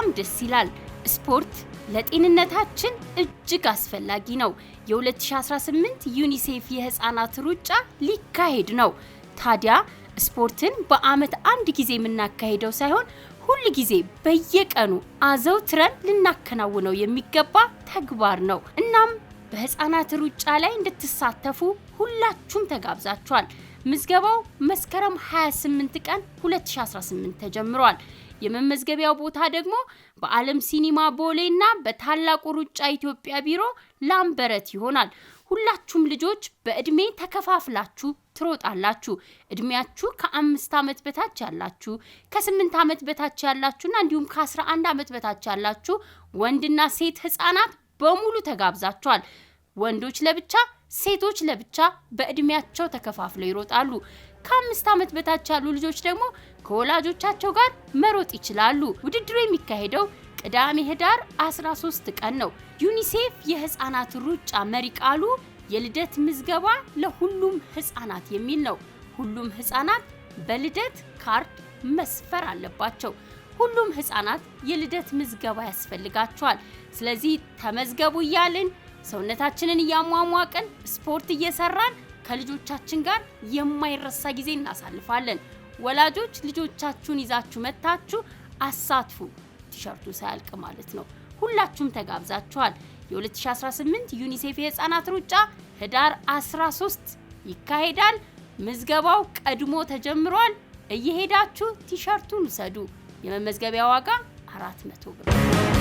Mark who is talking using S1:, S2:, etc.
S1: በጣም ደስ ይላል። ስፖርት ለጤንነታችን እጅግ አስፈላጊ ነው። የ2018 ዩኒሴፍ የህፃናት ሩጫ ሊካሄድ ነው። ታዲያ ስፖርትን በአመት አንድ ጊዜ የምናካሄደው ሳይሆን ሁሉ ጊዜ በየቀኑ አዘውትረን ልናከናውነው የሚገባ ተግባር ነው። እናም በህፃናት ሩጫ ላይ እንድትሳተፉ ሁላችሁም ተጋብዛችኋል። ምዝገባው መስከረም 28 ቀን 2018 ተጀምሯል። የመመዝገቢያው ቦታ ደግሞ በዓለም ሲኒማ ቦሌና በታላቁ ሩጫ ኢትዮጵያ ቢሮ ላምበረት ይሆናል። ሁላችሁም ልጆች በእድሜ ተከፋፍላችሁ ትሮጣላችሁ። እድሜያችሁ ከ5 ዓመት በታች ያላችሁ፣ ከ8 ዓመት በታች ያላችሁና እንዲሁም ከ11 ዓመት በታች ያላችሁ ወንድና ሴት ህፃናት በሙሉ ተጋብዛችኋል። ወንዶች ለብቻ፣ ሴቶች ለብቻ በእድሜያቸው ተከፋፍለው ይሮጣሉ። ከ5 ዓመት በታች ያሉ ልጆች ደግሞ ከወላጆቻቸው ጋር መሮጥ ይችላሉ። ውድድሩ የሚካሄደው ቅዳሜ ህዳር 13 ቀን ነው። ዩኒሴፍ የህፃናት ሩጫ መሪ ቃሉ የልደት ምዝገባ ለሁሉም ህፃናት የሚል ነው። ሁሉም ህፃናት በልደት ካርድ መስፈር አለባቸው። ሁሉም ህፃናት የልደት ምዝገባ ያስፈልጋቸዋል። ስለዚህ ተመዝገቡ እያልን ሰውነታችንን እያሟሟቅን ስፖርት እየሰራን ከልጆቻችን ጋር የማይረሳ ጊዜ እናሳልፋለን። ወላጆች ልጆቻችሁን ይዛችሁ መታችሁ አሳትፉ፣ ቲሸርቱ ሳያልቅ ማለት ነው። ሁላችሁም ተጋብዛችኋል። የ2018 ዩኒሴፍ የህፃናት ሩጫ ህዳር 13 ይካሄዳል። ምዝገባው ቀድሞ ተጀምሯል። እየሄዳችሁ ቲሸርቱን ውሰዱ። የመመዝገቢያ ዋጋ 400 ብር።